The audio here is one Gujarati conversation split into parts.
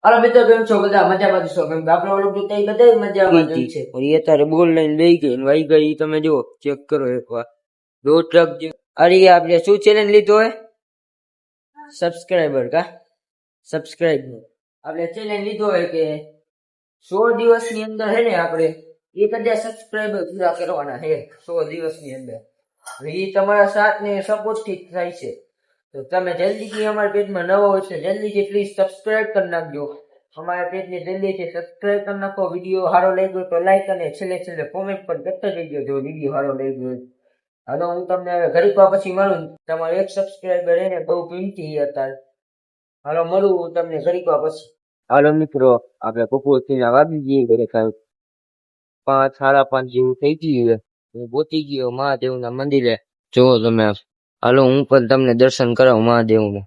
અરે મિત્રો કેમ છો બધા મજામાં છો કેમ આપણો ઓલો તો તઈ બધા મજામાં જ છે પણ એ તારે બોલ લઈને લઈ ગઈ ને વાઈ ગઈ તમે જો ચેક કરો એકવાર દો ટ્રક જે અરે આપણે શું ચેલેન્જ લીધો હે સબસ્ક્રાઇબર કા સબસ્ક્રાઇબ આપણે ચેલેન્જ લીધો હોય કે 100 દિવસની અંદર હે ને આપણે 1000 સબસ્ક્રાઇબર પૂરા કરવાના હે 100 દિવસની અંદર એ તમારા સાથ ને સપોર્ટ થી થાય છે તો તમે જલ્દીથી અમારા પેજમાં નવા હોય છે જલ્દીથી પ્લીઝ સબસ્ક્રાઇબ કરી નાખજો અમારા પેજને જલ્દીથી સબસ્ક્રાઇબ કરી નાખો વિડીયો સારો લાગ્યો તો લાઈક અને છેલ્લે કોમેન્ટ પણ કરતા જજો જો વિડીયો સારો લાગ્યો હાલો હું તમને હવે ઘડીક વાર પછી મળું તમારો એક સબસ્ક્રાઇબર એને બહુ કિંમતી હતા હાલો મળું હું તમને ઘડીક વાર પછી હાલો મિત્રો આપણે બપોરથી વાગી ગઈ ઘરે કાંઈ 5 5:30 જેવું થઈ ગયું હું પહોંચી ગયો મહાદેવના મંદિરે જો તમે હાલો હું પણ તમને દર્શન કરાવું મહાદેવના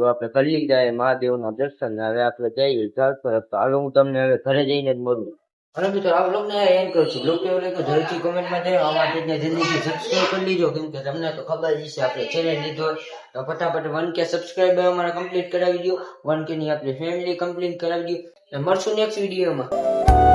આપણે કરી જાય મહાદેવના દર્શન હવે આપણે જઈએ ઘર તરફ હાલો હું તમને હવે ઘરે જઈને જ મળું હાલો મિત્રો આ બ્લોગને એન્ડ કરું છું બ્લોગ કેવો લાગ્યો જલ્દી કોમેન્ટમાં જણાવો અમારા પેજને જલ્દીથી સબસ્ક્રાઇબ કરી લીજો કેમ કે તમને તો ખબર જ છે આપણે ચેલેન્જ લીધો તો ફટાફટ 1K સબસ્ક્રાઇબર અમારે કમ્પ્લીટ કરાવી દો 1K ની આપણે ફેમિલી કમ્પ્લીટ કરાવી દો મળશું નેક્સ્ટ વિડીયોમાં